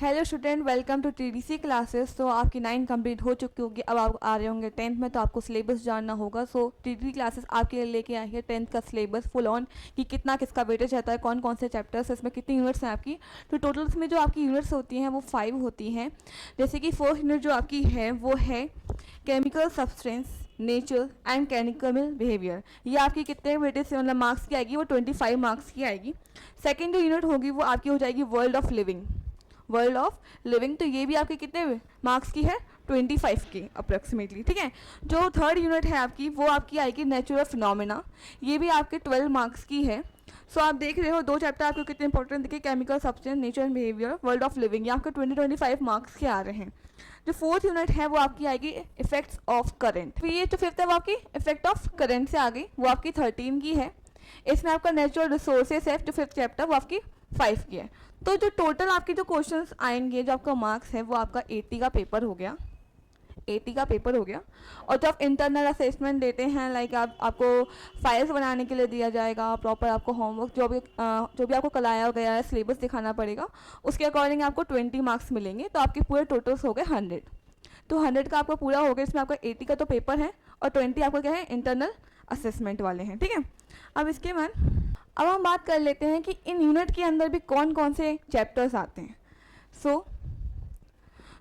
Hello student, welcome to TDC classes. तो आपकी 9 complete हो चुकी होगी, अब आप आ रहे होंगे 10th में, तो आपको सिलेबस जानना होगा। सो टीडीसी क्लासेस आपके लिए लेके आई है 10th का सिलेबस फुल ऑन, कि कितना किसका वेटेज रहता है, कौन कौन से चैप्टर्स है, इसमें कितनी यूनिट्स हैं आपकी। तो टोटल इसमें जो आपकी यूनिट्स होती हैं वो 5 होती हैं। जैसे कि फर्स्ट यूनिट जो आपकी है वो है chemical substance, nature and chemical behaviour. ये आपकी कितने वेटेज से मतलब मार्क्स की आएगी, वो 25 मार्क्स की आएगी। सेकेंड जो यूनिट होगी वो आपकी हो जाएगी world of living, world of living. तो ये भी आपके कितने मार्क्स की है, 25 की अप्रॉक्सीमेटली, ठीक है। जो थर्ड यूनिट है आपकी वो आपकी आएगी नेचुरल फिनोमेना, ये भी आपके 12 मार्क्स की है। सो आप देख रहे हो दो चैप्टर आपको कितने इंपॉर्टेंट दिखे, chemical substance, nature and behaviour, world of living, ये आपके 25 मार्क्स के आ रहे हैं। जो फोर्थ यूनिट है वो आपकी आएगी इफेक्ट्स ऑफ करंट। फिर ये जो फिफ्थ है वो आपकी इफेक्ट ऑफ करंट से आ गई, वो आपकी 13 की है। इसमें आपका नेचुरल रिसोर्सेस है जो फिफ्थ चैप्टर, वो आपकी 5 की है। तो जो टोटल आपके जो क्वेश्चंस आएंगे, जो आपका मार्क्स है वो आपका 80 का पेपर हो गया, 80 का पेपर हो गया। और जब इंटरनल असेसमेंट देते हैं, लाइक आपको फाइल्स बनाने के लिए दिया जाएगा, प्रॉपर आपको होमवर्क जो भी आपको कराया गया है सिलेबस दिखाना पड़ेगा, उसके अकॉर्डिंग आपको 20 मार्क्स मिलेंगे। तो आपके पूरे टोटल्स हो गए 100। तो 100 का आपका पूरा हो गया, इसमें आपका 80 का तो पेपर है और 20 आपका क्या है, इंटरनल असेसमेंट वाले हैं, ठीक है। अब इसके बाद अब हम बात कर लेते हैं कि इन यूनिट के अंदर भी कौन कौन से चैप्टर्स आते हैं। सो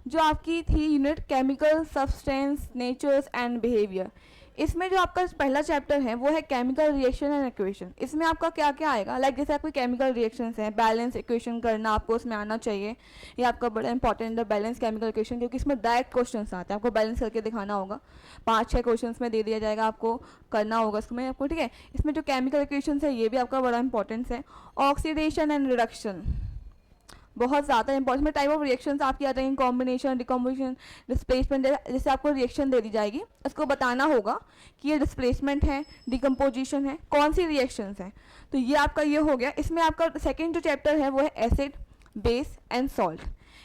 जो आपकी थी unit chemical substance, natures and behaviour, इसमें जो आपका पहला चैप्टर है वो है केमिकल रिएक्शन एंड इक्वेशन। इसमें आपका क्या क्या आएगा, लाइक जैसे आपके केमिकल रिएक्शंस हैं, बैलेंस इक्वेशन करना आपको उसमें आना चाहिए। ये आपका बड़ा इंपॉर्टेंट है बैलेंस केमिकल इक्वेशन, क्योंकि इसमें डायरेक्ट क्वेश्चंस आते हैं, आपको बैलेंस करके दिखाना होगा। 5-6 क्वेश्चंस में दे दिया जाएगा, आपको करना होगा इसमें आपको, ठीक है। इसमें जो केमिकल इक्वेशन है ये भी आपका बड़ा इंपॉर्टेंस है। ऑक्सीडेशन एंड रिडक्शन बहुत ज़्यादा इंपॉर्टेंट में टाइप ऑफ रिएक्शंस आपकी आ जाएंगी, कॉम्बिनेशन, डिकम्पोजिशन, डिस्प्लेसमेंट। जैसे आपको रिएक्शन दे दी जाएगी, उसको बताना होगा कि ये डिस्प्लेसमेंट है, डिकम्पोजिशन है, कौन सी रिएक्शंस हैं। तो ये आपका ये हो गया। इसमें आपका सेकेंड जो चैप्टर है वो है एसिड, बेस एंड सॉल्ट।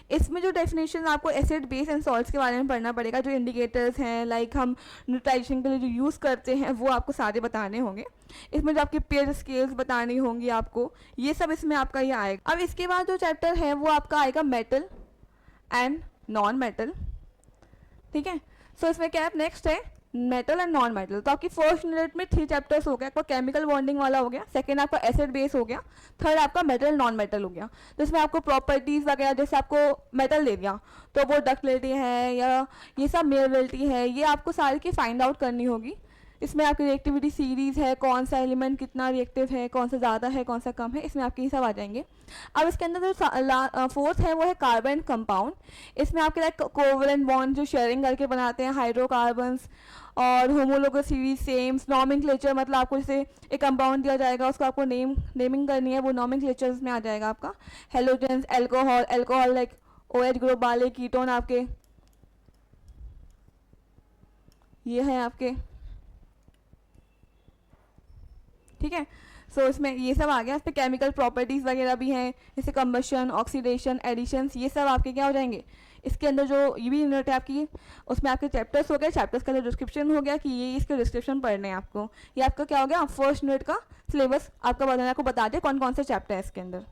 इसमें जो डेफिनेशन आपको एसिड, बेस एंड सॉल्ट्स के बारे में पढ़ना पड़ेगा, जो इंडिकेटर्स हैं, लाइक हम न्यूट्राइजेशन के लिए जो यूज़ करते हैं वो आपको सारे बताने होंगे। इसमें जो आपकी पेयर स्केल्स बतानी होंगी आपको, ये सब इसमें आपका ये आएगा। अब इसके बाद जो चैप्टर है वो आपका आएगा मेटल एंड नॉन मेटल, ठीक है। सो इसमें क्या है, नेक्स्ट है मेटल एंड नॉन मेटल। तो आपकी फर्स्ट यूनिट में 3 चैप्टर्स हो गया, आपका केमिकल बॉन्डिंग वाला हो गया, सेकंड आपका एसिड बेस हो गया, थर्ड आपका मेटल नॉन मेटल हो गया। तो इसमें आपको प्रॉपर्टीज वगैरह, जैसे आपको मेटल दे दिया तो वो डक्टिलिटी है या ये सब मेयरबिलिटी है, ये आपको सारी की फाइंड आउट करनी होगी। इसमें आपकी रिएक्टिविटी सीरीज है, कौन सा एलिमेंट कितना रिएक्टिव है, कौन सा ज़्यादा है, कौन सा कम है, इसमें आपके ये सब आ जाएंगे। अब इसके अंदर जो फोर्थ है वो है कार्बन कंपाउंड। इसमें आपके लाइक कोवलेंट बॉन्ड जो शेयरिंग करके बनाते हैं, हाइड्रोकार्बन्स और होमोलोगस सीरीज, सेम्स, नॉमेनक्लेचर, मतलब आपको जैसे एक कंपाउंड दिया जाएगा उसको आपको नेमिंग करनी है, वो नॉमेनक्लेचर्स में आ जाएगा आपका। Halogens, alcohol, alcohol like OH group वाले कीटोन आपके ये है आपके, ठीक है। सो इसमें ये सब आ गया। इस पर केमिकल प्रॉपर्टीज़ वगैरह भी हैं, जैसे कम्बशन, ऑक्सीडेशन, एडिशंस, ये सब आपके क्या हो जाएंगे। इसके अंदर जो ये भी यूनिट है आपकी, उसमें आपके चैप्टर्स हो गए, चैप्टर्स का जो डिस्क्रिप्शन हो गया कि ये इसके डिस्क्रिप्शन पढ़ने हैं आपको। ये आपका क्या हो गया, फर्स्ट यूनिट का सिलेबस आपका बताने को बता दें कौन कौन से चैप्टर है इसके अंदर।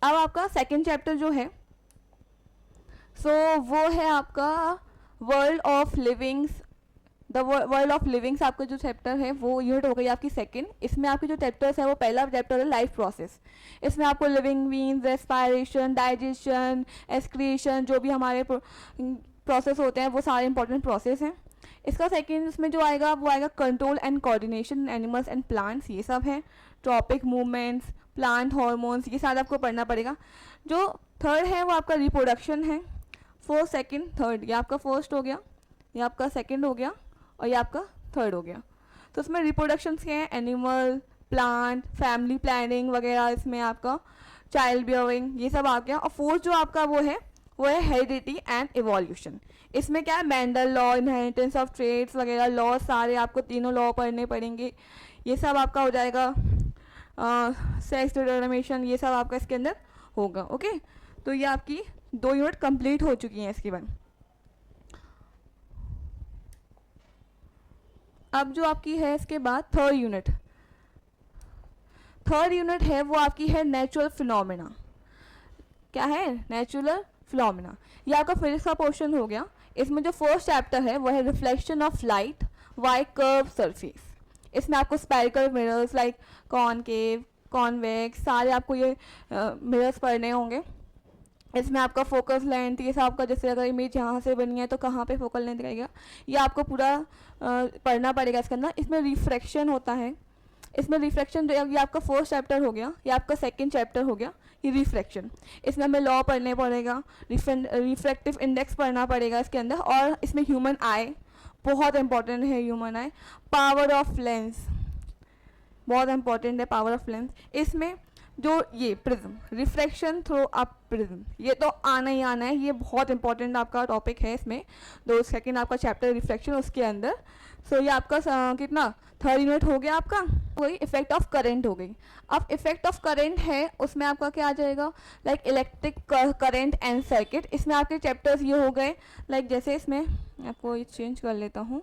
अब आपका सेकेंड चैप्टर जो है वो है आपका world of livings. The world of livings आपका जो चैप्टर है वो यूनिट हो गई आपकी सेकंड। इसमें आपके जो चैप्टर्स है वो पहला चैप्टर है लाइफ प्रोसेस। इसमें आपको living means respiration, digestion, excretion, जो भी हमारे प्रोसेस होते हैं वो सारे इंपॉर्टेंट प्रोसेस हैं। इसका सेकंड इसमें जो आएगा वो आएगा control and coordination animals and plants, ये सब है। टॉपिक, मूवमेंट्स, प्लांट हार्मोन्स, ये सारा आपको पढ़ना पड़ेगा। जो थर्ड है वो आपका रिप्रोडक्शन है। फोर्थ, सेकंड, थर्ड, ये आपका फर्स्ट हो गया, ये आपका सेकंड हो गया और ये आपका थर्ड हो गया। तो इसमें रिप्रोडक्शंस के हैं, एनिमल, प्लांट, फैमिली प्लानिंग वगैरह, इसमें आपका चाइल्ड बियरिंग, ये सब आ गया। और फोर्थ जो आपका वो है हेरिडिटी एंड इवोल्यूशन। इसमें क्या है, Mendel law, inheritance of trades वगैरह लॉ, सारे आपको तीनों लॉ पढ़ने पड़ेंगे। ये सब आपका हो जाएगा। सेक्स डिटरमिनेशन, ये सब आपका इसके अंदर होगा, ओके। तो ये आपकी 2 यूनिट कंप्लीट हो चुकी हैं इसके बाद। अब जो आपकी है इसके बाद थर्ड यूनिट, थर्ड यूनिट है वो आपकी है नेचुरल फिनोमेना। क्या है? Natural phenomena. ये आपका फिजिक्स का पोर्शन हो गया। इसमें जो फर्स्ट चैप्टर है वो है reflection of light by curve surface. इसमें आपको spherical mirrors like concave, convex, सारे आपको ये मिरर्स पढ़ने होंगे। इसमें आपका फोकस लेंथ, ये सब आपका, जैसे अगर इमेज यहाँ से बनी है तो कहाँ पे फोकल लेंथ रहेगा, ये आपको पूरा पढ़ना पड़ेगा इसके अंदर। इसमें रिफ्रैक्शन होता है। इसमें रिफ्रैक्शन, ये आपका फर्स्ट चैप्टर हो गया, ये आपका सेकंड चैप्टर हो गया, ये रिफ्रैक्शन। इसमें हमें लॉ पढ़ने पड़ेगा, रिफ्रैक्टिव इंडेक्स पढ़ना पड़ेगा इसके अंदर। और इसमें ह्यूमन आई बहुत इंपॉर्टेंट है, human I. Power of lens बहुत इंपॉर्टेंट है, पावर ऑफ लेंस। इसमें जो ये prism, refraction through a prism, ये तो आना ही आना है, ये बहुत इंपॉर्टेंट आपका टॉपिक है। इसमें दो सेकंड आपका चैप्टर रिफ्रैक्शन, उसके अंदर। सो ये आपका कितना थर्ड यूनिट हो गया आपका। वही इफेक्ट ऑफ करंट हो गई। अब इफेक्ट ऑफ करंट है, उसमें आपका क्या आ जाएगा, like electric current and circuit. इसमें आपके चैप्टर्स ये हो गए, लाइक जैसे इसमें आपको ये चेंज कर लेता हूँ,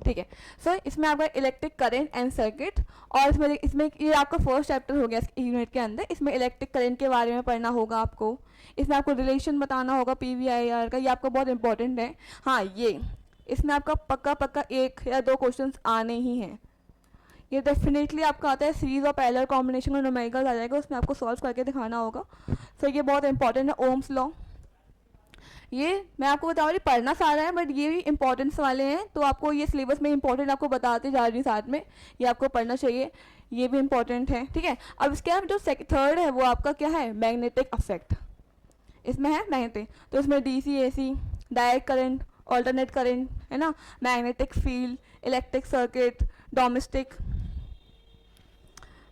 ठीक है। सो इसमें आपका इलेक्ट्रिक करंट एंड सर्किट, और इसमें ये आपका फर्स्ट चैप्टर हो गया इस यूनिट के अंदर। इसमें इलेक्ट्रिक करंट के बारे में पढ़ना होगा आपको। इसमें आपको रिलेशन बताना होगा PVIR का, ये आपको बहुत इंपॉर्टेंट है। हाँ, ये इसमें आपका पक्का 1 या 2 क्वेश्चंस आने ही हैं। ये डेफिनेटली आपका आता है, सीरीज और पैरेलल कॉम्बिनेशन और न्यूमेरिकल आ जाएगा, उसमें आपको सॉल्व करके दिखाना होगा। सो ये बहुत इंपॉर्टेंट है। ओम्स लॉ, ये मैं आपको बता रही, पढ़ना सारा है बट ये भी इंपॉर्टेंस वाले हैं, तो आपको ये सिलेबस में इंपॉर्टेंट आपको बताते जा रही हूँ साथ में, ये आपको पढ़ना चाहिए, ये भी इंपॉर्टेंट है, ठीक है। अब इसके बाद जो थर्ड है वो आपका क्या है, मैग्नेटिक अफेक्ट। इसमें है मैग्नेटिक, तो इसमें DC AC, direct current, alternate current, है ना, magnetic field, electric circuit, domestic.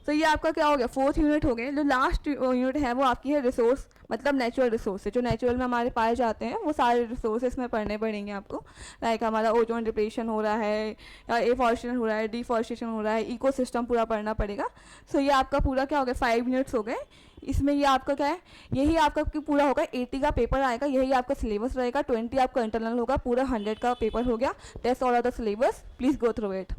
तो ये आपका क्या हो गया, फोर्थ यूनिट हो गया। जो लास्ट यूनिट है वो आपकी है रिसोर्स, मतलब नेचुरल रिसोर्सेज, जो नेचुरल में हमारे पाए जाते हैं वो सारे रिसोर्सेज में पढ़ने पड़ेंगे आपको। लाइक हमारा ओजोन डिप्रेशन हो रहा है, या एफॉरेस्टेशन हो रहा है, डिफॉरेस्टेशन हो रहा है, इकोसिस्टम पूरा पढ़ना पड़ेगा। सो ये आपका पूरा क्या हो गया, 5 यूनिट्स हो गए। इसमें ये आपका क्या है, यही आपका पूरा होगा। 80 का पेपर आएगा, यही आपका सिलेबस रहेगा। 20 आपका इंटरनल होगा, पूरा 100 का पेपर हो गया। That's all of the syllabus, please go through it.